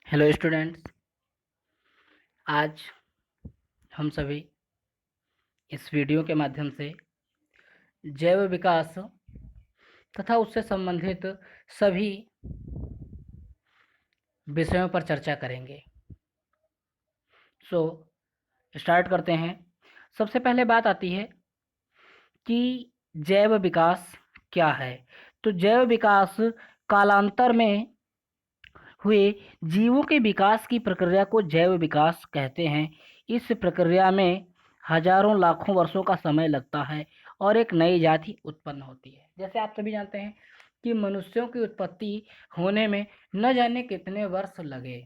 Hello students. आज हम सभी इस वीडियो के माध्यम से जैव विकास तथा उससे संबंधित सभी विषयों पर चर्चा करेंगे। स्टार्ट करते हैं। सबसे पहले बात आती है कि जैव विकास क्या है। तो जैव विकास कालांतर में हुए जीवों के विकास की प्रक्रिया को जैव विकास कहते हैं। इस प्रक्रिया में हजारों लाखों वर्षों का समय लगता है और एक नई जाति उत्पन्न होती है। जैसे आप सभी जानते हैं कि मनुष्यों की उत्पत्ति होने में न जाने कितने वर्ष लगे।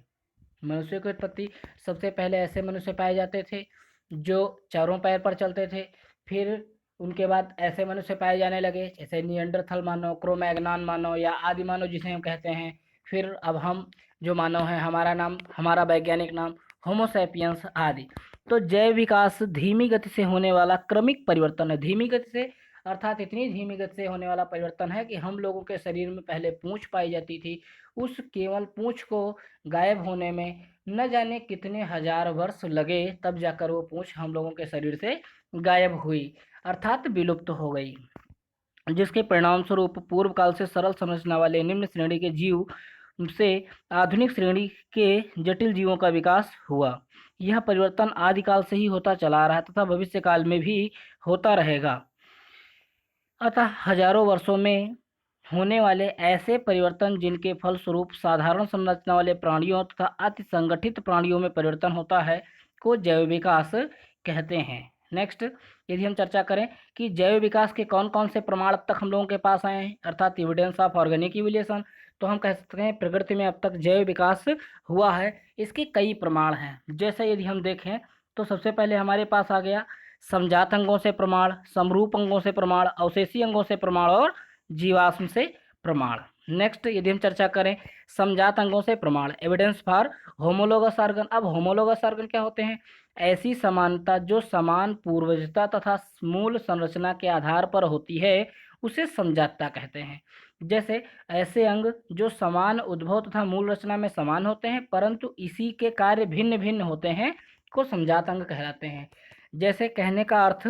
मनुष्य की उत्पत्ति सबसे पहले ऐसे मनुष्य पाए जाते थे जो चारों पैर पर चलते थे। फिर उनके बाद ऐसे मनुष्य पाए जाने लगे जैसे निएंडरथल मानव, क्रो-मैग्नन मानव या आदि मानव जिसे हम कहते हैं। फिर अब हम जो मानव हैं, हमारा वैज्ञानिक नाम होमो सैपियंस आदि। तो जैव विकास धीमी गति से होने वाला क्रमिक परिवर्तन है। धीमी गति से अर्थात इतनी धीमी गति से होने वाला परिवर्तन है कि हम लोगों के शरीर में पहले पूंछ पाई जाती थी, उस केवल पूंछ को गायब होने में न जाने कितने हजार वर्ष लगे, तब जाकर वो पूंछ हम लोगों के शरीर से गायब हुई अर्थात विलुप्त हो गई, जिसके परिणाम स्वरूप पूर्व काल से सरल संरचना वाले निम्न श्रेणी के जीव से आधुनिक श्रेणी के जटिल जीवों का विकास हुआ। यह परिवर्तन आदिकाल से ही होता चला रहा तथा भविष्य काल में भी होता रहेगा। अतः हजारों वर्षों में होने वाले ऐसे परिवर्तन जिनके फलस्वरूप साधारण संरचना वाले प्राणियों तथा अति संगठित प्राणियों में परिवर्तन होता है को जैव विकास कहते हैं। नेक्स्ट, यदि हम चर्चा करें कि जैव विकास के कौन कौन से प्रमाण अब तक हम लोगों के पास आए हैं अर्थात एविडेंस ऑफ ऑर्गेनिक इवोल्यूशन, तो हम कह सकते हैं प्रकृति में अब तक जैव विकास हुआ है। इसके कई प्रमाण हैं। जैसे यदि हम देखें तो सबसे पहले हमारे पास आ गया समजात अंगों से प्रमाण, समरूप अंगों से प्रमाण, अवशेषी अंगों से प्रमाण और जीवाश्म से प्रमाण। नेक्स्ट, यदि हम चर्चा करें समजात अंगों से प्रमाण, एविडेंस फॉर होमोलोगस ऑर्गन। अब होमोलोगस ऑर्गन क्या होते हैं? ऐसी समानता जो समान पूर्वजता तथा मूल संरचना के आधार पर होती है उसे समजातता कहते हैं। जैसे ऐसे अंग जो समान उद्भव तथा मूल रचना में समान होते हैं परंतु इसी के कार्य भिन्न भिन्न होते हैं को समजात अंग कहलाते हैं। जैसे कहने का अर्थ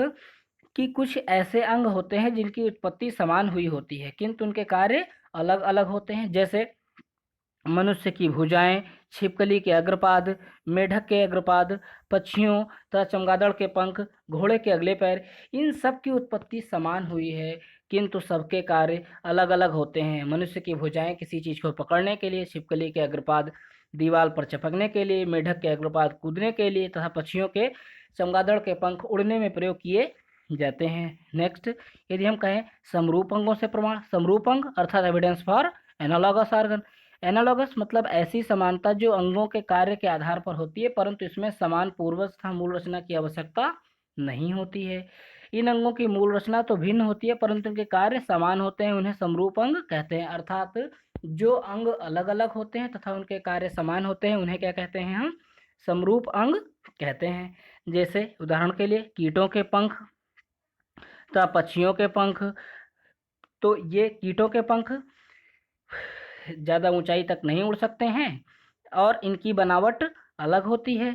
कि कुछ ऐसे अंग होते हैं जिनकी उत्पत्ति समान हुई होती है किंतु उनके कार्य अलग अलग होते हैं। जैसे मनुष्य की भुजाएं, छिपकली के अग्रपाद, मेढक के अग्रपाद, पक्षियों तथा चमगादड़ के पंख, घोड़े के अगले पैर, इन सब की उत्पत्ति समान हुई है किंतु सबके कार्य अलग अलग होते हैं। मनुष्य की भुजाएं किसी चीज़ को पकड़ने के लिए, छिपकली के अग्रपाद दीवार पर चपकने के लिए, मेढक के अग्रपाद कूदने के लिए तथा पक्षियों के चमगादड़ के पंख उड़ने में प्रयोग किए जाते हैं। नेक्स्ट, यदि हम कहें समरूप अंगों से प्रमाण, समरूप अंग अर्थात evidence for analogous organ. Analogous मतलब ऐसी समानता जो अंगों के कार्य के आधार पर होती है परंतु इसमें समान पूर्वज तथा मूल रचना की आवश्यकता नहीं होती है। इन अंगों की मूल रचना तो भिन्न होती है परंतु इनके कार्य समान होते हैं, उन्हें समरूप अंग कहते हैं। अर्थात जो अंग अलग अलग होते हैं तथा उनके कार्य समान होते हैं उन्हें क्या कहते हैं? हम समरूप अंग कहते हैं। जैसे उदाहरण के लिए कीटों के पंख तथा पक्षियों के पंख। तो ये कीटों के पंख ज़्यादा ऊंचाई तक नहीं उड़ सकते हैं और इनकी बनावट अलग होती है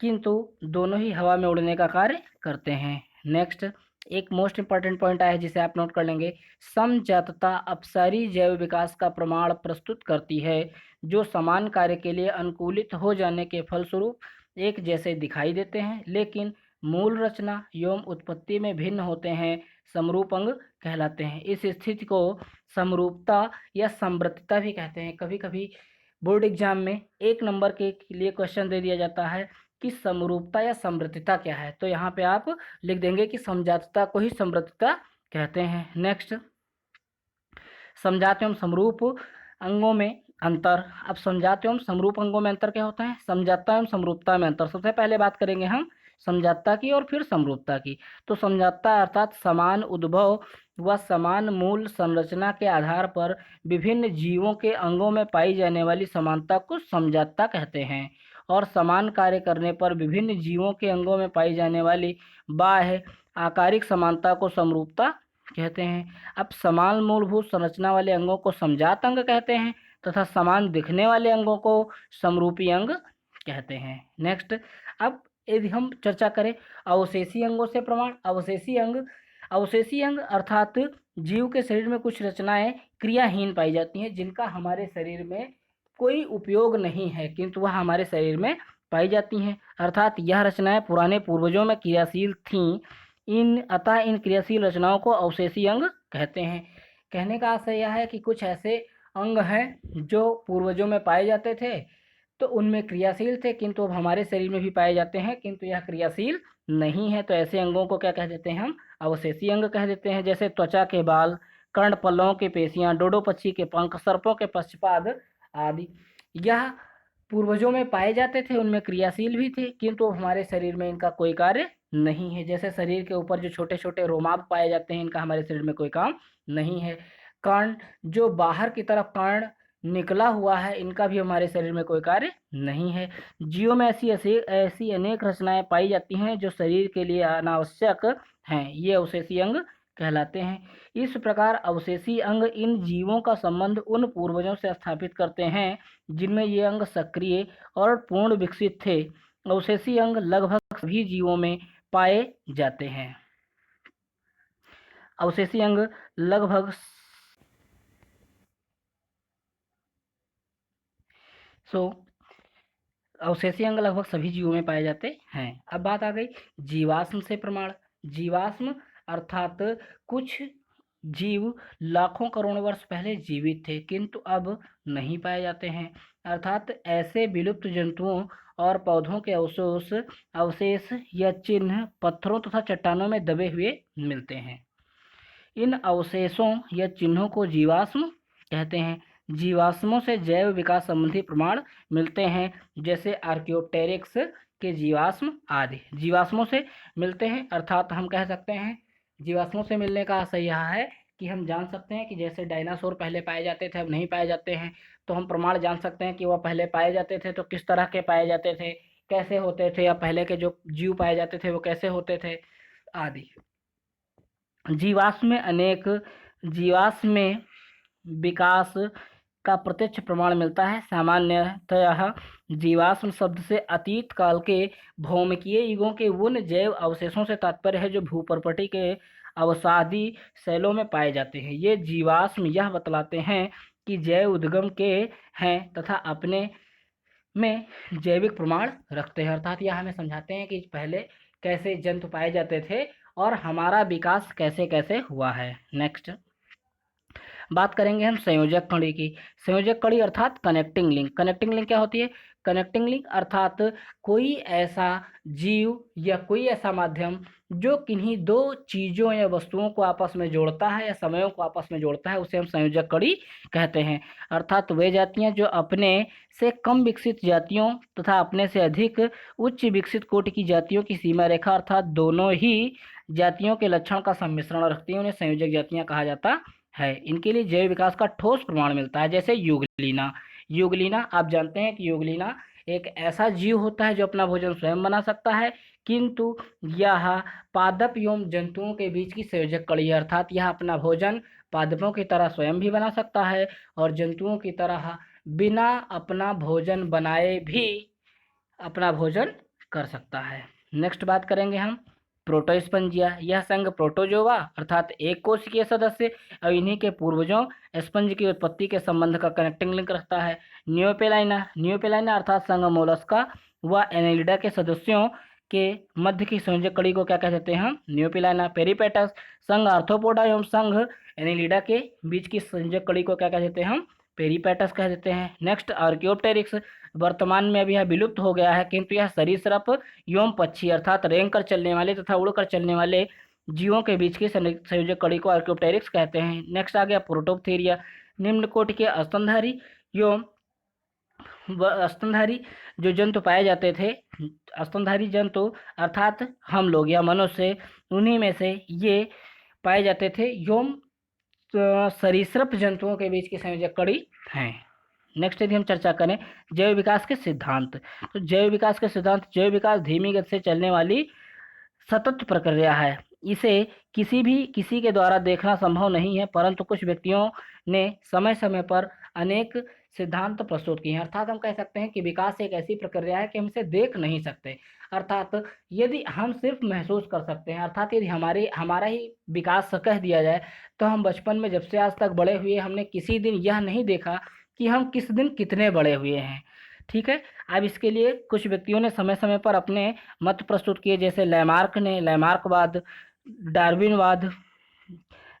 किंतु दोनों ही हवा में उड़ने का कार्य करते हैं। नेक्स्ट, एक मोस्ट इंपॉर्टेंट पॉइंट आया है जिसे आप नोट कर लेंगे। समजातता अपसारी जैव विकास का प्रमाण प्रस्तुत करती है जो समान कार्य के लिए अनुकूलित हो जाने के फलस्वरूप एक जैसे दिखाई देते हैं लेकिन मूल रचना एवं उत्पत्ति में भिन्न होते हैं, समरूप अंग कहलाते हैं। इस स्थिति को समरूपता या समवर्तिता भी कहते हैं। कभी कभी बोर्ड एग्जाम में एक नंबर के लिए क्वेश्चन दे दिया जाता है कि समरूपता या समवर्तिता क्या है, तो यहाँ पे आप लिख देंगे कि समजातता को ही समवर्तिता कहते हैं। नेक्स्ट, समजात एवं समरूप अंगों में अंतर। अब समजात एवं समरूप अंगों में अंतर क्या होता है? समजातता एवं समरूपता में अंतर। सबसे पहले बात करेंगे हम समजातता की और फिर समरूपता की। तो समजातता अर्थात समान उद्भव व समान मूल संरचना के आधार पर विभिन्न जीवों के अंगों में पाई जाने वाली समानता को समजातता कहते हैं और समान कार्य करने पर विभिन्न जीवों के अंगों में पाई जाने वाली बाह्य आकारिक समानता को समरूपता कहते हैं। अब समान मूलभूत संरचना वाले अंगों को समजात अंग कहते हैं तथा समान दिखने वाले अंगों को समरूपी अंग कहते हैं। नेक्स्ट, अब यदि हम चर्चा करें अवशेषी अंगों से प्रमाण। अवशेषी अंग अर्थात जीव के शरीर में कुछ रचनाएं क्रियाहीन पाई जाती हैं, जिनका हमारे शरीर में कोई उपयोग नहीं है, किंतु वह हमारे शरीर में पाई जाती हैं, अर्थात यह रचनाएं पुराने पूर्वजों में क्रियाशील थीं। अतः इन क्रियाशील रचनाओं को अवशेषी अंग कहते हैं। कहने का आशय यह है कि कुछ ऐसे अंग हैं जो पूर्वजों में पाए जाते थे, तो उनमें क्रियाशील थे, किंतु अब हमारे शरीर में भी पाए जाते हैं, किंतु यह क्रियाशील नहीं है। तो ऐसे अंगों को क्या कह देते हैं हम? अवशेषी अंग कह देते हैं। जैसे त्वचा के बाल, कर्ण पल्लवों की पेशियां, डोडो पक्षी के पंख, सर्पों के पक्षपाद आदि। यह पूर्वजों में पाए जाते थे, उनमें क्रियाशील भी थे, किंतु हमारे शरीर में इनका कोई कार्य नहीं है। जैसे शरीर के ऊपर जो छोटे छोटे रोमाप पाए जाते हैं, इनका हमारे शरीर में कोई काम नहीं है। कर्ण, जो बाहर की तरफ कर्ण निकला हुआ है, इनका भी हमारे शरीर में कोई कार्य नहीं है। जीवों में ऐसी अनेक रचनाएं पाई जाती हैं जो शरीर के लिए अनावश्यक हैं, ये अवशेषी अंग कहलाते हैं। इस प्रकार अवशेषी अंग इन जीवों का संबंध उन पूर्वजों से स्थापित करते हैं जिनमें ये अंग सक्रिय और पूर्ण विकसित थे। अवशेषी अंग लगभग सभी जीवों में पाए जाते हैं। अवशेषी अंग लगभग अवशेषी अंग लगभग सभी जीवों में पाए जाते हैं। अब बात आ गई जीवाश्म से प्रमाण। जीवाश्म अर्थात कुछ जीव लाखों करोड़ वर्ष पहले जीवित थे, किंतु अब नहीं पाए जाते हैं, अर्थात ऐसे विलुप्त जंतुओं और पौधों के अवशेष या चिन्ह पत्थरों तथा चट्टानों में दबे हुए मिलते हैं। इन अवशेषों या चिन्हों को जीवाश्म कहते हैं। जीवाश्मों से जैव विकास संबंधी प्रमाण मिलते हैं, जैसे आर्कियोप्टेरिक्स के जीवाश्म आदि जीवाश्मों से मिलते हैं। अर्थात हम कह सकते हैं जीवाश्मों से मिलने का आशय यह है कि हम जान सकते हैं कि जैसे डायनासोर पहले पाए जाते थे, अब नहीं पाए जाते हैं, तो हम प्रमाण जान सकते हैं कि वह पहले पाए जाते थे तो किस तरह के पाए जाते थे, कैसे होते थे, या पहले के जो जीव पाए जाते थे वो कैसे होते थे आदि। जीवाश्म में विकास का प्रत्यक्ष प्रमाण मिलता है। सामान्यतः जीवाश्म शब्द से अतीत काल के भौमिकीय युगों के उन जैव अवशेषों से तात्पर्य है जो भूपर्पटी के अवसादी शैलों में पाए जाते हैं। ये जीवाश्म यह बतलाते हैं कि जैव उद्गम के हैं तथा अपने में जैविक प्रमाण रखते हैं, अर्थात यह हमें समझाते हैं कि पहले कैसे जंतु पाए जाते थे और हमारा विकास कैसे कैसे हुआ है। नेक्स्ट बात करेंगे हम संयोजक कड़ी की। संयोजक कड़ी अर्थात कनेक्टिंग लिंक। कनेक्टिंग लिंक क्या होती है? कनेक्टिंग लिंक अर्थात कोई ऐसा जीव या कोई ऐसा माध्यम जो किन्हीं दो चीज़ों या वस्तुओं को आपस में जोड़ता है या समयों को आपस में जोड़ता है, उसे हम संयोजक कड़ी कहते हैं। अर्थात वे जातियां जो अपने से कम विकसित जातियों तथा अपने से अधिक उच्च विकसित कोटि की जातियों की सीमा रेखा अर्थात दोनों ही जातियों के लक्षण का सम्मिश्रण रखती हैं, उन्हें संयोजक जातियां कहा जाता है। इनके लिए जैव विकास का ठोस प्रमाण मिलता है, जैसे युगलीना। युगलीना आप जानते हैं कि युगलीना एक ऐसा जीव होता है जो अपना भोजन स्वयं बना सकता है, किंतु यह पादप एवं जंतुओं के बीच की संयोजक कड़ी है, अर्थात यह अपना भोजन पादपों की तरह स्वयं भी बना सकता है और जंतुओं की तरह बिना अपना भोजन बनाए भी अपना भोजन कर सकता है। नेक्स्ट बात करेंगे हम प्रोटोस्पंजिया। यह संघ प्रोटोजोआ अर्थात एक कोशिकीय सदस्य और इन्हीं के पूर्वजों स्पंज की उत्पत्ति के संबंध का कनेक्टिंग लिंक रखता है। न्यूपेलाइना अर्थात संघ मोलस्का व एनेलिडा के सदस्यों के मध्य की संयोजक कड़ी को क्या कह देते हैं हम? न्यूपेलाइना। पेरिपेटस संघ आर्थ्रोपोडा एवं संघ एनेलिडा के बीच की संयोजक कड़ी को क्या कह देते हैं हम? पेरिपेटस कह देते हैं। नेक्स्ट आर्कियोप्टेरिक्स वर्तमान में अभी यह विलुप्त हो गया है, किंतु यह सरीसृप एवं पक्षी अर्थात रेंग कर चलने वाले तथा उड़कर चलने वाले जीवों के बीच की संयोजक कड़ी को आर्कियोप्टेरिक्स कहते हैं। नेक्स्ट आ गया प्रोटोप्थेरिया। निम्न कोटि के स्तनधारी एवं स्तनधारी जो जंतु पाए जाते थे, स्तनधारी जंतु अर्थात हम लोग या मनुष्य, उन्हीं में से ये पाए जाते थे एवं सरीसृप जंतुओं के बीच की संयोजक कड़ी हैं। नेक्स्ट यदि हम चर्चा करें जैव विकास के सिद्धांत, तो जैव विकास के सिद्धांत, जैव विकास धीमी गति से चलने वाली सतत प्रक्रिया है। इसे किसी के द्वारा देखना संभव नहीं है, परंतु कुछ व्यक्तियों ने समय समय पर अनेक सिद्धांत प्रस्तुत किए हैं। अर्थात हम कह सकते हैं कि विकास एक ऐसी प्रक्रिया है कि हम इसे देख नहीं सकते। अर्थात यदि हम सिर्फ महसूस कर सकते हैं, अर्थात यदि हमारा ही विकास कह दिया जाए, तो हम बचपन में जब से आज तक बड़े हुए हमने किसी दिन यह नहीं देखा कि हम किस दिन कितने बड़े हुए हैं। ठीक है। अब इसके लिए कुछ व्यक्तियों ने समय समय पर अपने मत प्रस्तुत किए, जैसे लैमार्क ने लैमार्कवाद, डार्विनवाद,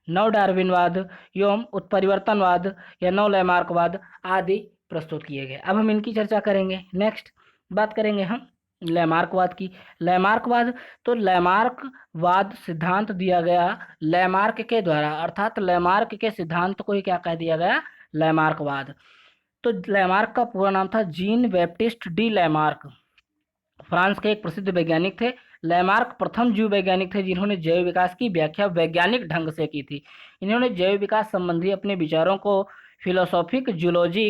नव डार्विनवाद एवं उत्परिवर्तनवाद या नव लैमार्कवाद आदि प्रस्तुत किए गए। अब हम इनकी चर्चा करेंगे। नेक्स्ट बात करेंगे हम लैमार्कवाद की। लैमार्कवाद, तो लैमार्कवाद सिद्धांत दिया गया लैमार्क के द्वारा, अर्थात लैमार्क के सिद्धांत को ही क्या कह दिया गया, लैमार्कवाद। तो लैमार्क का पूरा नाम था Jean Baptiste D Lamarck. France के एक प्रसिद्ध वैज्ञानिक थे। लैमार्क प्रथम जीव वैज्ञानिक थे जिन्होंने जैव विकास की व्याख्या वैज्ञानिक ढंग से की थी। इन्होंने जैव विकास संबंधी अपने विचारों को फिलोसॉफिक जूलॉजी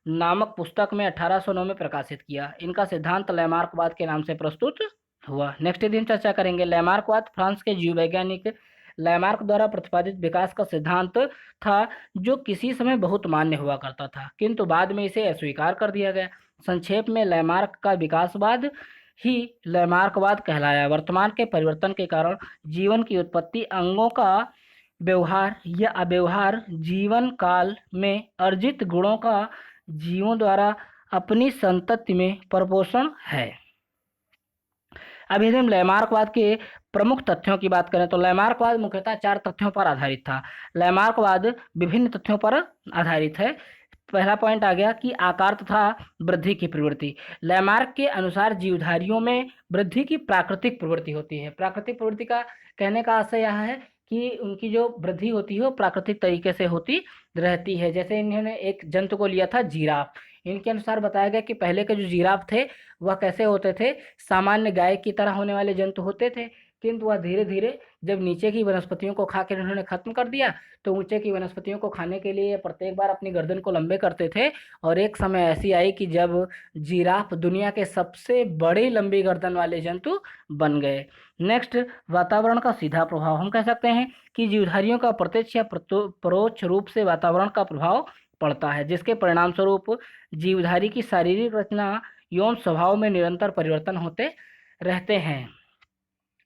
नामक पुस्तक में 1809 में प्रकाशित किया। इनका सिद्धांत लैमार्कवाद के नाम से प्रस्तुत हुआ। नेक्स्ट यदि हम चर्चा करेंगे लैमार्कवाद, फ्रांस के जीव वैज्ञानिक लैमार्क द्वारा प्रतिपादित विकास का सिद्धांत था, जो किसी समय बहुत मान्य हुआ करता था, किंतु बाद में इसे अस्वीकार कर दिया गया। संक्षेप में लैमार्क का विकासवाद ही लैमार्कवाद कहलाया। वर्तमान के परिवर्तन के कारण जीवन की उत्पत्ति, अंगों का व्यवहार या अव्यवहार, जीवन काल में अर्जित गुणों का जीवों द्वारा अपनी संतति में प्रपोषण है। अब यदि हम लैमार्कवाद के प्रमुख तथ्यों की बात करें, तो लैमार्कवाद मुख्यतः 4 तथ्यों पर आधारित था। लैमार्कवाद विभिन्न तथ्यों पर आधारित है। पहला पॉइंट आ गया कि आकार तथा वृद्धि की प्रवृत्ति। लैमार्क के अनुसार जीवधारियों में वृद्धि की प्राकृतिक प्रवृत्ति होती है। प्राकृतिक प्रवृत्ति का कहने का आशय यह है कि उनकी जो वृद्धि होती है वो प्राकृतिक तरीके से होती रहती है। जैसे इन्होंने एक जंतु को लिया था जिराफ। इनके अनुसार बताया गया कि पहले के जो जिराफ थे वह कैसे होते थे, सामान्य गाय की तरह होने वाले जंतु होते थे, किंतु वह धीरे धीरे जब नीचे की वनस्पतियों को खा कर उन्होंने खत्म कर दिया, तो ऊंचे की वनस्पतियों को खाने के लिए प्रत्येक बार अपनी गर्दन को लंबे करते थे। और एक समय ऐसी आई कि जब जिराफ दुनिया के सबसे बड़े लंबी गर्दन वाले जंतु बन गए। नेक्स्ट, वातावरण का सीधा प्रभाव। हम कह सकते हैं कि जीवधारियों का प्रत्यक्ष या परोक्ष रूप से वातावरण का प्रभाव पड़ता है, जिसके परिणाम स्वरूप जीवधारी की शारीरिक रचना एवं स्वभाव में निरंतर परिवर्तन होते रहते हैं।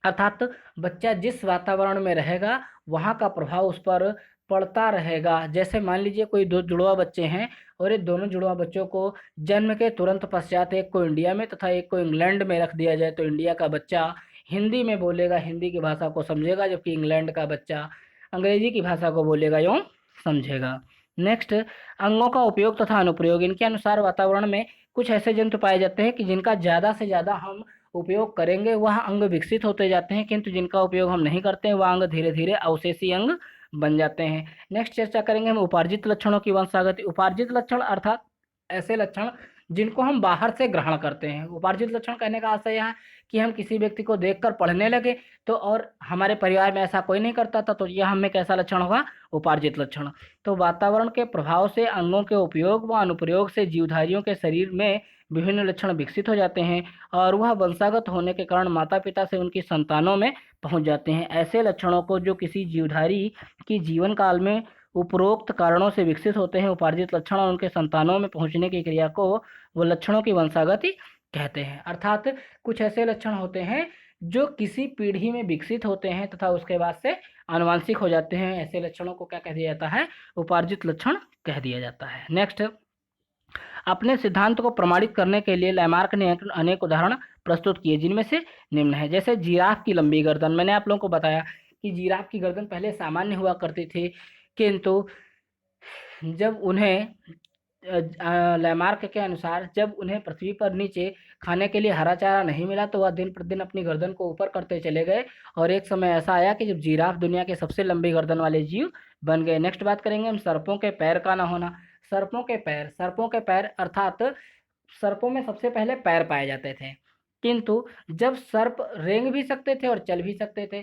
अर्थात बच्चा जिस वातावरण में रहेगा वहाँ का प्रभाव उस पर पड़ता रहेगा। जैसे मान लीजिए कोई 2 जुड़वा बच्चे हैं और ये दोनों जुड़वा बच्चों को जन्म के तुरंत पश्चात एक को इंडिया में तथा एक को इंग्लैंड में रख दिया जाए, तो इंडिया का बच्चा हिंदी में बोलेगा, हिंदी की भाषा को समझेगा, जबकि इंग्लैंड का बच्चा अंग्रेजी की भाषा को बोलेगा एवं समझेगा। नेक्स्ट, अंगों का उपयोग तथा अनुप्रयोग। इनके अनुसार वातावरण में कुछ ऐसे जंतु पाए जाते हैं कि जिनका ज़्यादा से ज़्यादा हम उपयोग करेंगे वह अंग विकसित होते जाते हैं, किंतु जिनका उपयोग हम नहीं करते हैं वह अंग धीरे धीरे अवशेषी अंग बन जाते हैं। नेक्स्ट चर्चा करेंगे हम उपार्जित लक्षणों की वंशागति। उपार्जित लक्षण अर्थात ऐसे लक्षण जिनको हम बाहर से ग्रहण करते हैं। उपार्जित लक्षण कहने का आशय यह है कि हम किसी व्यक्ति को देखकर पढ़ने लगे तो, और हमारे परिवार में ऐसा कोई नहीं करता था, तो यह हमें कैसा लक्षण होगा, उपार्जित लक्षण। तो वातावरण के प्रभाव से अंगों के उपयोग व अनुप्रयोग से जीवधारियों के शरीर में विभिन्न लक्षण विकसित हो जाते हैं और वह वंशागत होने के कारण माता पिता से उनकी संतानों में पहुंच जाते हैं। ऐसे लक्षणों को जो किसी जीवधारी की जीवन काल में उपरोक्त कारणों से विकसित होते हैं, उपार्जित लक्षण, और उनके संतानों में पहुंचने की क्रिया को वो लक्षणों की वंशागति कहते हैं। अर्थात कुछ ऐसे लक्षण होते हैं जो किसी पीढ़ी में विकसित होते हैं तथा उसके बाद से आनुवांशिक हो जाते हैं। ऐसे लक्षणों को क्या कह दिया जाता है, उपार्जित लक्षण कह दिया जाता है। नेक्स्ट, अपने सिद्धांत को प्रमाणित करने के लिए लैमार्क ने अनेक उदाहरण प्रस्तुत किए, जिनमें से निम्न है। जैसे जिराफ की लंबी गर्दन। मैंने आप लोगों को बताया कि जिराफ की गर्दन पहले सामान्य हुआ करती थी, किंतु जब उन्हें लैमार्क के अनुसार जब उन्हें पृथ्वी पर नीचे खाने के लिए हरा चारा नहीं मिला तो वह दिन प्रतिदिन अपनी गर्दन को ऊपर करते चले गए और एक समय ऐसा आया कि जब जिराफ दुनिया के सबसे लंबी गर्दन वाले जीव बन गए। नेक्स्ट बात करेंगे हम सर्पों के पैर का ना होना। सर्पों के पैर अर्थात सर्पों में सबसे पहले पैर पाए जाते थे, किंतु जब सर्प रेंग भी सकते थे और चल भी सकते थे,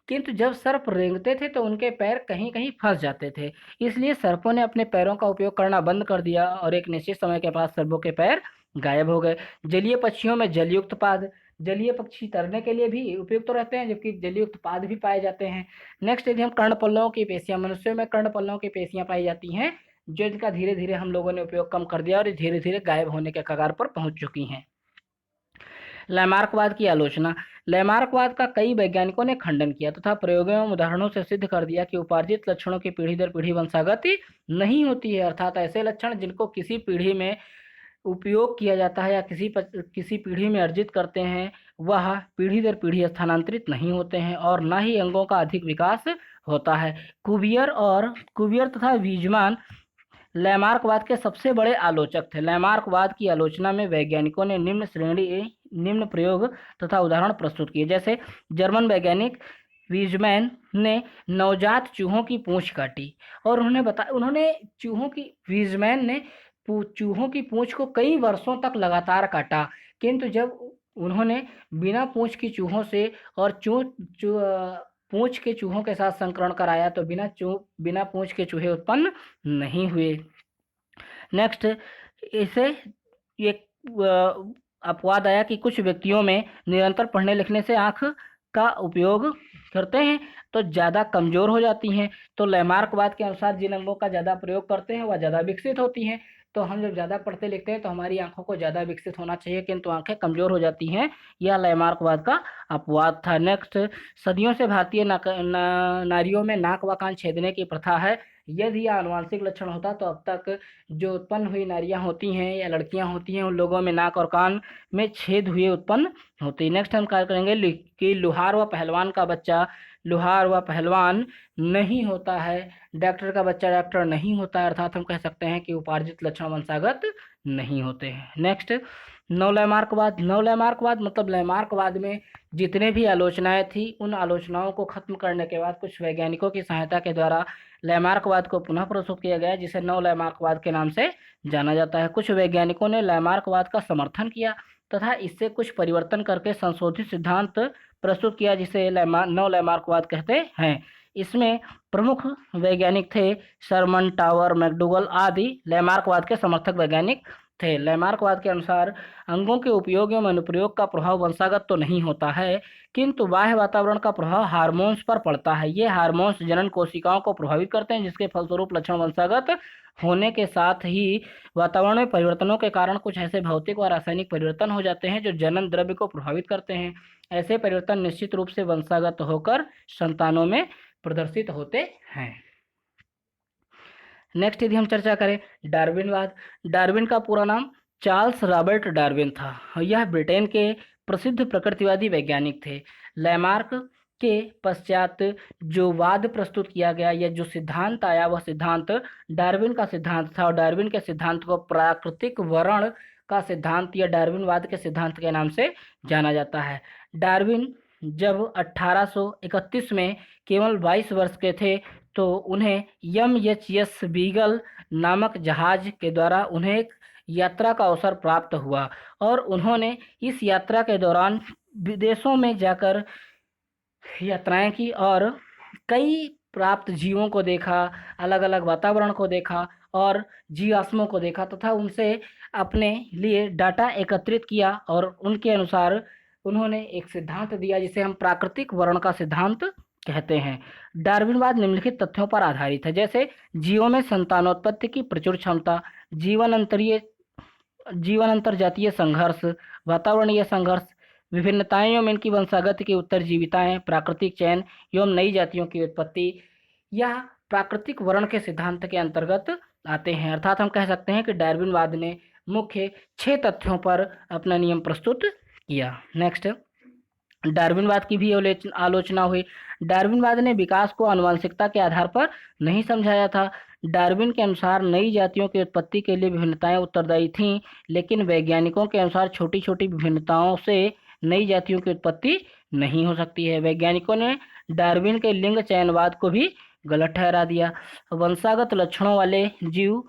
किंतु जब सर्प रेंगते थे तो उनके पैर कहीं कहीं फंस जाते थे। इसलिए सर्पों ने अपने पैरों का उपयोग करना बंद कर दिया और एक निश्चित समय के बाद सर्पों के पैर गायब हो गए। जलीय पक्षियों में जलयुक्त पाद। जलीय पक्षी तैरने के लिए भी उपयुक्त तो रहते हैं, जबकि जलयुक्त पाद भी पाए जाते हैं। नेक्स्ट यदि हम कर्णपल्लवों की पेशियां, मनुष्यों में कर्णपल्लवों की पेशियां पाई जाती हैं जो इनका धीरे धीरे हम लोगों ने उपयोग कम कर दिया और ये धीरे धीरे गायब होने के कगार पर पहुंच चुकी हैं। लैमार्कवाद की आलोचना। लैमार्कवाद का कई वैज्ञानिकों ने खंडन किया तथा प्रयोगों एवं उदाहरणों से सिद्ध कर दिया कि उपार्जित लक्षणों की पीढ़ी दर पीढ़ी वंशागत नहीं होती है, अर्थात ऐसे लक्षण जिनको किसी पीढ़ी में उपयोग किया जाता है या किसी पीढ़ी में अर्जित करते हैं, वह पीढ़ी दर पीढ़ी स्थानांतरित नहीं होते हैं और न ही अंगों का अधिक विकास होता है। कुवियर तथा वीजमान लैमार्कवाद के सबसे बड़े आलोचक थे। लैमार्कवाद की आलोचना में वैज्ञानिकों ने निम्न प्रयोग तथा उदाहरण प्रस्तुत किए। जैसे जर्मन वैज्ञानिक वीजमैन ने नवजात चूहों की पूंछ काटी और उन्होंने वीजमैन ने चूहों की पूंछ को कई वर्षों तक लगातार काटा, किंतु जब उन्होंने बिना पूंछ की चूहों से और पूंछ के चूहों के साथ संकरण कराया तो बिना पूंछ के चूहे उत्पन्न नहीं हुए। नेक्स्ट, इसे एक अपवाद आया कि कुछ व्यक्तियों में निरंतर पढ़ने लिखने से आंख का उपयोग करते हैं तो ज़्यादा कमज़ोर हो जाती हैं। तो लैमार्कवाद के अनुसार जिन अंगों का ज़्यादा प्रयोग करते हैं वह ज़्यादा विकसित होती हैं। तो हम जब ज़्यादा पढ़ते लिखते हैं तो हमारी आंखों को ज़्यादा विकसित होना चाहिए, किंतु आंखें कमज़ोर हो जाती हैं। यह लैमार्कवाद का अपवाद था। नेक्स्ट, सदियों से भारतीय नारियों में नाक व कान छेदने की प्रथा है। यदि यह आनुवांशिक लक्षण होता तो अब तक जो उत्पन्न हुई नारियां होती हैं या लड़कियां होती हैं उन लोगों में नाक और कान में छेद हुए उत्पन्न होते। नेक्स्ट हम क्या करेंगे कि लुहार व पहलवान का बच्चा लुहार व पहलवान नहीं होता है, डॉक्टर का बच्चा डॉक्टर नहीं होता है, अर्थात हम कह सकते हैं कि उपार्जित लक्षण वंशागत नहीं होते हैं। नेक्स्ट, नवलैमार्कवाद। नवलैमार्कवाद मतलब लैमार्कवाद में जितने भी आलोचनाएं थी उन आलोचनाओं को खत्म करने के बाद कुछ वैज्ञानिकों की सहायता के द्वारा लैमार्कवाद को पुनः प्रस्तुत किया गया, जिसे नवलैमार्कवाद के नाम से जाना जाता है। कुछ वैज्ञानिकों ने लैमार्कवाद का समर्थन किया तथा इससे कुछ परिवर्तन करके संशोधित सिद्धांत प्रस्तुत किया, जिसे नवलैमार्कवाद कहते हैं। इसमें प्रमुख वैज्ञानिक थे शर्मन, टावर, मैकडूगल आदि लैमार्कवाद के समर्थक वैज्ञानिक थे। लैमार्कवाद के अनुसार अंगों के उपयोग एवं अनुप्रयोग का प्रभाव वंशागत तो नहीं होता है, किंतु बाह्य वातावरण का प्रभाव हार्मोन्स पर पड़ता है। ये हार्मोन्स जनन कोशिकाओं को प्रभावित करते हैं, जिसके फलस्वरूप लक्षण वंशागत होने के साथ ही वातावरण में परिवर्तनों के कारण कुछ ऐसे भौतिक व रासायनिक परिवर्तन हो जाते हैं जो जनन द्रव्य को प्रभावित करते हैं। ऐसे परिवर्तन निश्चित रूप से वंशागत होकर संतानों में प्रदर्शित होते हैं। नेक्स्ट यदि हम चर्चा करें डार्विनवाद। डार्विन का पूरा नाम चार्ल्स रॉबर्ट डार्विन था। यह ब्रिटेन के प्रसिद्ध प्रकृतिवादी वैज्ञानिक थे। लैमार्क के पश्चात जो वाद प्रस्तुत किया गया या जो सिद्धांत आया वह सिद्धांत डार्विन का सिद्धांत था और डार्विन के सिद्धांत को प्राकृतिक वर्ण का सिद्धांत या डार्विनवाद के सिद्धांत के नाम से जाना जाता है। डार्विन जब 1831 में केवल 22 वर्ष के थे तो उन्हें MHS बीगल नामक जहाज के द्वारा उन्हें एक यात्रा का अवसर प्राप्त हुआ और उन्होंने इस यात्रा के दौरान विदेशों में जाकर यात्राएं की और कई प्राप्त जीवों को देखा, अलग अलग वातावरण को देखा और जीवाश्मों को देखा तथा उनसे अपने लिए डाटा एकत्रित किया और उनके अनुसार उन्होंने एक सिद्धांत दिया जिसे हम प्राकृतिक वर्ण का सिद्धांत कहते हैं। डार्विनवाद निम्नलिखित तथ्यों पर आधारित है, जैसे जीवों में संतानोत्पत्ति की प्रचुर क्षमता, जीवन अंतर जातीय संघर्ष, वातावरणीय संघर्ष, विभिन्नताएं एवं इनकी वंशागत की उत्तरजीविताएं, प्राकृतिक चयन एवं नई जातियों की उत्पत्ति, यह प्राकृतिक वर्ण के सिद्धांत के अंतर्गत आते हैं। अर्थात हम कह सकते हैं कि डार्विनवाद ने मुख्य 6 तथ्यों पर अपना नियम प्रस्तुत किया। नेक्स्ट, डार्विनवाद की भी आलोचना हुई। डार्विनवाद ने विकास को आनुवंशिकता के आधार पर नहीं समझाया था। डार्विन के अनुसार नई जातियों की उत्पत्ति के लिए विभिन्नताएं उत्तरदायी थीं, लेकिन वैज्ञानिकों के अनुसार छोटी छोटी विभिन्नताओं से नई जातियों की उत्पत्ति नहीं हो सकती है। वैज्ञानिकों ने डार्विन के लिंग चयनवाद को भी गलत ठहरा दिया। वंशागत लक्षणों वाले जीव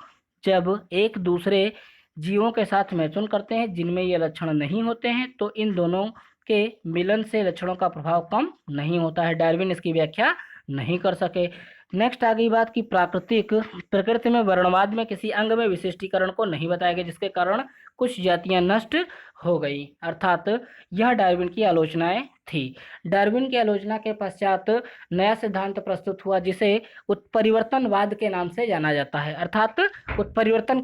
जब एक दूसरे जीवों के साथ मैथुन करते हैं जिनमें ये लक्षण नहीं होते हैं तो इन दोनों के मिलन से लक्षणों का प्रभाव कम नहीं होता है। डार्विन इसकी व्याख्या नहीं कर सके। नेक्स्ट आ गई बात कि प्रकृति में वर्णवाद में किसी अंग में विशिष्टीकरण को नहीं बताया गया, जिसके कारण कुछ जातियां नष्ट हो गई, अर्थात यह डार्विन की आलोचनाएं थी। डार्विन की आलोचना के पश्चात नया सिद्धांत प्रस्तुत हुआ जिसे उत्परिवर्तनवाद के नाम से जाना जाता है, अर्थात उत्परिवर्तन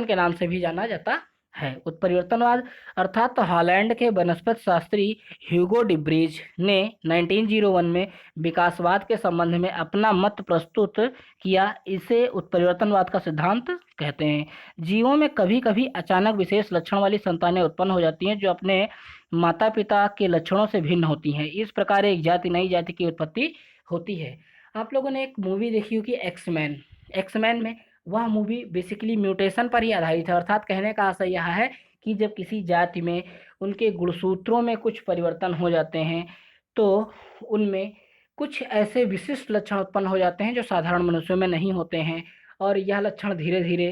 के नाम से भी जाना जाता है। उत्परिवर्तनवाद अर्थात हॉलैंड के वनस्पति शास्त्री ह्यूगो डिब्रीज ने 1901 में विकासवाद के संबंध में अपना मत प्रस्तुत किया। इसे उत्परिवर्तनवाद का सिद्धांत कहते हैं। जीवों में कभी कभी अचानक विशेष लक्षण वाली संतानें उत्पन्न हो जाती हैं जो अपने माता पिता के लक्षणों से भिन्न होती हैं। इस प्रकार एक जाति नई जाति की उत्पत्ति होती है। आप लोगों ने एक मूवी देखी होगी एक्समैन। एक्समैन में वह मूवी बेसिकली म्यूटेशन पर ही आधारित है, अर्थात कहने का आशय यह है कि जब किसी जाति में उनके गुणसूत्रों में कुछ परिवर्तन हो जाते हैं तो उनमें कुछ ऐसे विशिष्ट लक्षण उत्पन्न हो जाते हैं जो साधारण मनुष्यों में नहीं होते हैं, और यह लक्षण धीरे धीरे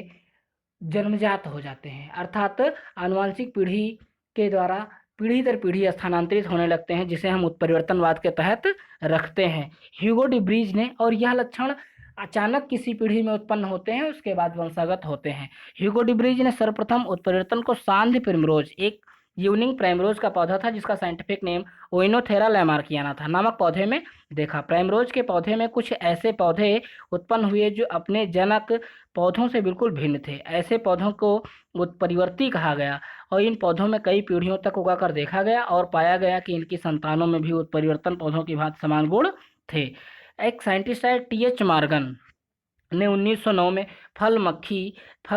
जन्मजात हो जाते हैं, अर्थात आनुवंशिक पीढ़ी के द्वारा पीढ़ी दर पीढ़ी स्थानांतरित होने लगते हैं, जिसे हम उत्परिवर्तनवाद के तहत रखते हैं। ह्यूगो डिब्रीज ने, और यह लक्षण अचानक किसी पीढ़ी में उत्पन्न होते हैं उसके बाद वंशागत होते हैं। ह्यूगो डिब्रीज ने सर्वप्रथम उत्परिवर्तन को सांध्य प्रिमरोज, एक यूनिंग प्राइमरोज का पौधा था जिसका साइंटिफिक नेम ओइनोथेरा लैमार्कियाना था, नामक पौधे में देखा। प्राइमरोज के पौधे में कुछ ऐसे पौधे उत्पन्न हुए जो अपने जनक पौधों से बिल्कुल भिन्न थे। ऐसे पौधों को उत्परिवर्ती कहा गया और इन पौधों में कई पीढ़ियों तक उगाकर देखा गया और पाया गया कि इनकी संतानों में भी उत्परिवर्तन पौधों की भांति समान गुण थे। एक साइंटिस्ट है टी.एच. मॉर्गन ने 1909 में फल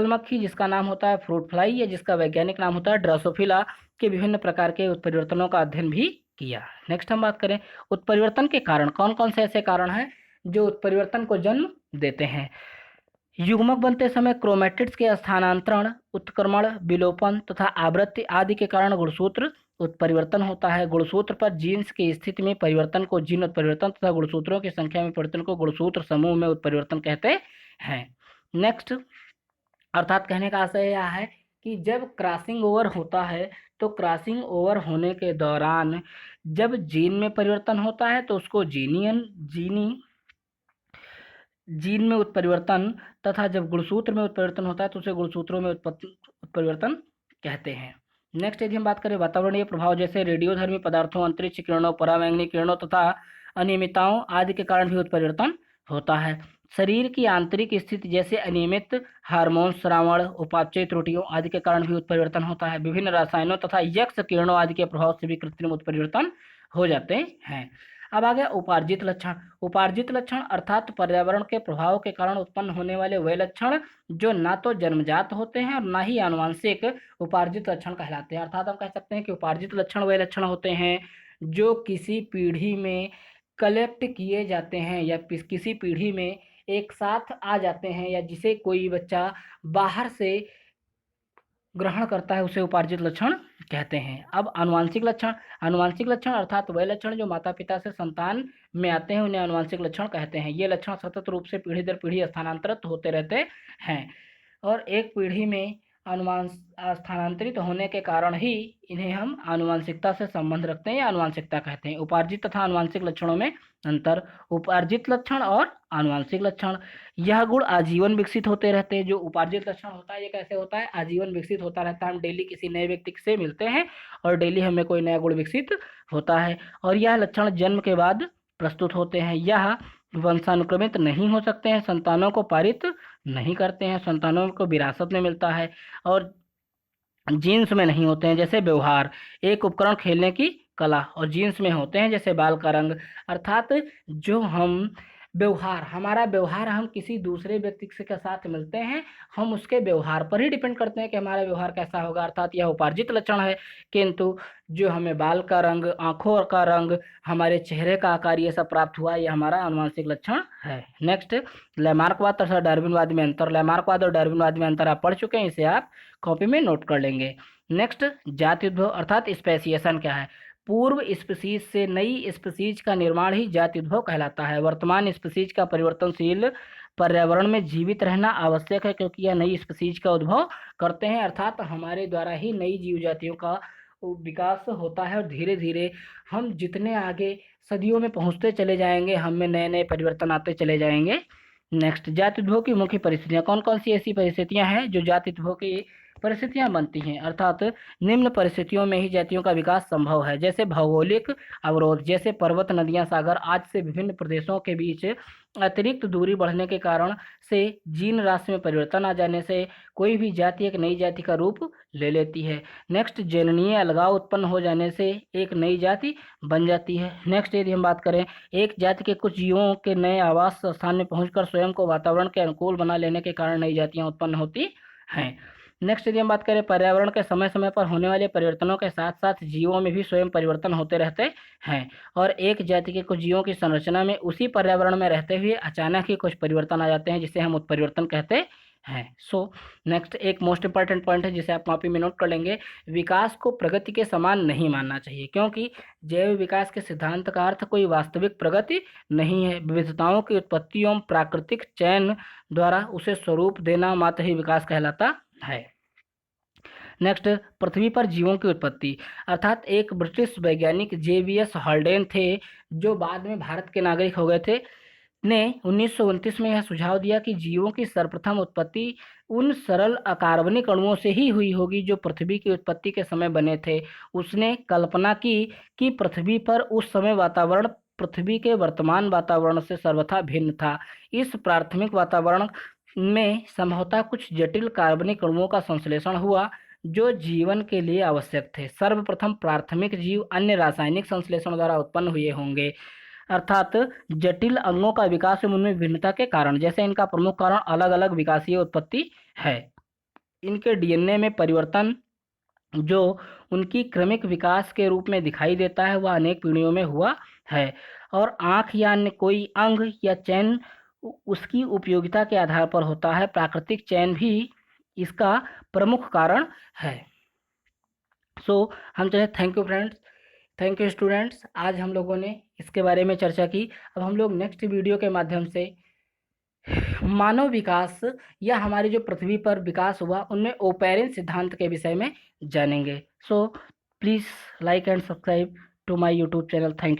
मक्खी जिसका नाम होता है फ्रूट फ्लाई या जिसका वैज्ञानिक नाम होता है ड्रोसोफिला के विभिन्न प्रकार के उत्परिवर्तनों का अध्ययन भी किया। नेक्स्ट हम बात करें उत्परिवर्तन के कारण, कौन कौन से ऐसे कारण हैं जो उत्परिवर्तन को जन्म देते हैं। युग्मक बनते समय क्रोमैटिड्स के स्थानांतरण, उत्क्रमण, विलोपन तथा आवृत्ति आदि के कारण गुणसूत्र उत्परिवर्तन होता है। गुणसूत्र पर जीन्स की स्थिति में परिवर्तन को जीन उत्परिवर्तन तथा गुणसूत्रों की संख्या में परिवर्तन को गुणसूत्र समूह में उत्परिवर्तन कहते हैं। नेक्स्ट, अर्थात कहने का आशय यह है कि जब क्रॉसिंग ओवर होता है तो क्रॉसिंग ओवर होने के दौरान जब जीन में परिवर्तन होता है तो उसको जीन में उत्परिवर्तन, तथा जब गुणसूत्र में उत्परिवर्तन होता है तो उसे गुणसूत्रों में उत्परिवर्तन कहते हैं। नेक्स्ट यदि हम बात करें वातावरणीय प्रभाव जैसे रेडियोधर्मी पदार्थों, अंतरिक्ष किरणों, परावैंगनी किरणों तथा अनियमितताओं आदि के कारण भी उत्परिवर्तन होता है। शरीर की आंतरिक स्थिति जैसे अनियमित हार्मोन स्रावण, उपापचय त्रुटियों आदि के कारण भी उत्परिवर्तन होता है। विभिन्न रसायनों तथा यक्ष किरणों आदि के प्रभाव से भी कृत्रिम उत्परिवर्तन हो जाते हैं। अब आ गया उपार्जित लक्षण। उपार्जित लक्षण अर्थात पर्यावरण के प्रभाव के कारण उत्पन्न होने वाले वे लक्षण जो ना तो जन्मजात होते हैं और ना ही आनुवांशिक उपार्जित लक्षण कहलाते हैं। अर्थात हम कह सकते हैं कि उपार्जित लक्षण वे लक्षण होते हैं जो किसी पीढ़ी में कलेक्ट किए जाते हैं या किसी पीढ़ी में एक साथ आ जाते हैं, या जिसे कोई बच्चा बाहर से ग्रहण करता है उसे उपार्जित लक्षण कहते हैं। अब आनुवांशिक लक्षण अर्थात वह लक्षण जो माता पिता से संतान में आते हैं उन्हें आनुवांशिक लक्षण कहते हैं। ये लक्षण सतत रूप से पीढ़ी दर पीढ़ी स्थानांतरित होते रहते हैं और एक पीढ़ी में स्थानांतरित होने के कारण ही इन्हें हम आनुवांशिकता से संबंध रखते हैं या आनुवांशिकता कहते हैं। उपार्जित तथा आनुवांशिक लक्षणों में अंतर। उपार्जित लक्षण और आनुवांशिक लक्षण, यह गुण आजीवन विकसित होते रहते हैं। जो उपार्जित लक्षण होता है ये कैसे होता है, आजीवन विकसित होता रहता है। हम डेली किसी नए व्यक्ति से मिलते हैं और डेली हमें कोई नया गुण विकसित होता है और यह लक्षण जन्म के बाद प्रस्तुत होते हैं। यह वंशानुक्रमित नहीं हो सकते हैं, संतानों को पारित नहीं करते हैं, संतानों को विरासत में मिलता है और जीन्स में नहीं होते हैं। जैसे व्यवहार, एक उपकरण खेलने की कला, और जीन्स में होते हैं जैसे बाल का रंग। अर्थात जो हम व्यवहार, हमारा व्यवहार, हम किसी दूसरे व्यक्ति के साथ मिलते हैं, हम उसके व्यवहार पर ही डिपेंड करते हैं कि हमारा व्यवहार कैसा होगा, अर्थात यह उपार्जित लक्षण है। किंतु जो हमें बाल का रंग, आंखों का रंग, हमारे चेहरे का आकार ये सब प्राप्त हुआ, यह हमारा आनुवांशिक लक्षण है। नेक्स्ट, लैमार्कवाद तथा डार्विनवाद में अंतर। लैमार्कवाद और डार्विनवाद में अंतर आप पढ़ चुके हैं, इसे आप कॉपी में नोट कर लेंगे। नेक्स्ट, जाति उद्भव अर्थात स्पेसिएशन क्या है। पूर्व स्पीसीज से नई स्पीसीज का निर्माण ही जाति उद्भव कहलाता है। वर्तमान स्पीसीज का परिवर्तनशील पर्यावरण में जीवित रहना आवश्यक है क्योंकि यह नई स्पीसीज का उद्भव करते हैं, अर्थात हमारे द्वारा ही नई जीव जातियों का विकास होता है और धीरे धीरे हम जितने आगे सदियों में पहुंचते चले जाएंगे, हम में नए नए परिवर्तन आते चले जाएंगे। नेक्स्ट, जाति उद्भव की मुख्य परिस्थितियां। कौन कौन सी ऐसी परिस्थितियां हैं जो जाति उद्भव की परिस्थितियां बनती हैं, अर्थात निम्न परिस्थितियों में ही जातियों का विकास संभव है। जैसे भौगोलिक अवरोध, जैसे पर्वत, नदियां, सागर आज से विभिन्न प्रदेशों के बीच अतिरिक्त दूरी बढ़ने के कारण से जीन राशि में परिवर्तन आ जाने से कोई भी जाति एक नई जाति का रूप ले लेती है। नेक्स्ट, जननीय अलगाव उत्पन्न हो जाने से एक नई जाति बन जाती है। नेक्स्ट, यदि हम बात करें, एक जाति के कुछ जीवों के नए आवास स्थान में पहुंचकर स्वयं को वातावरण के अनुकूल बना लेने के कारण नई जातियां उत्पन्न होती हैं। नेक्स्ट, यदि हम बात करें, पर्यावरण के समय समय पर होने वाले परिवर्तनों के साथ साथ जीवों में भी स्वयं परिवर्तन होते रहते हैं, और एक जाति के कुछ जीवों की संरचना में उसी पर्यावरण में रहते हुए अचानक ही कुछ परिवर्तन आ जाते हैं, जिसे हम उत्परिवर्तन कहते हैं। सो नेक्स्ट, एक मोस्ट इंपॉर्टेंट पॉइंट है जिसे आप कॉपी में नोट कर लेंगे, विकास को प्रगति के समान नहीं मानना चाहिए, क्योंकि जैव विकास के सिद्धांत का अर्थ कोई वास्तविक प्रगति नहीं है। विविधताओं की उत्पत्ति एवं प्राकृतिक चयन द्वारा उसे स्वरूप देना मात्र ही विकास कहलाता है। नेक्स्ट, पृथ्वी पर जीवों की उत्पत्ति, अर्थात एक ब्रिटिश वैज्ञानिक JBS हॉल्डेन थे, जो बाद में भारत के नागरिक हो गए थे, ने 1929 में यह सुझाव दिया कि जीवों की सर्वप्रथम उत्पत्ति उन सरल अकार्बनिक अणुओं से ही हुई होगी जो पृथ्वी की उत्पत्ति के समय बने थे। उसने कल्पना की कि पृथ्वी पर उस समय वातावरण पृथ्वी के वर्तमान वातावरण से सर्वथा भिन्न था। इस प्राथमिक वातावरण में संभवतः कुछ जटिल कार्बनिक अणुओं का संश्लेषण हुआ जो जीवन के लिए आवश्यक थे। सर्वप्रथम प्राथमिक जीव अन्य रासायनिक संश्लेषण द्वारा उत्पन्न हुए होंगे, अर्थात जटिल अंगों का विकास एवं उनमें भिन्नता के कारण। जैसे इनका प्रमुख कारण अलग अलग विकासीय उत्पत्ति है। इनके DNA में परिवर्तन जो उनकी क्रमिक विकास के रूप में दिखाई देता है वह अनेक पीढ़ियों में हुआ है, और आँख या अन्य कोई अंग या चयन उसकी उपयोगिता के आधार पर होता है। प्राकृतिक चयन भी इसका प्रमुख कारण है। सो हम चले, thank you friends, thank you students. आज हम लोगों ने इसके बारे में चर्चा की। अब हम लोग नेक्स्ट वीडियो के माध्यम से मानव विकास या हमारी जो पृथ्वी पर विकास हुआ उनमें ओपेरिन सिद्धांत के विषय में जानेंगे। So please like and subscribe to my YouTube channel. Thank you.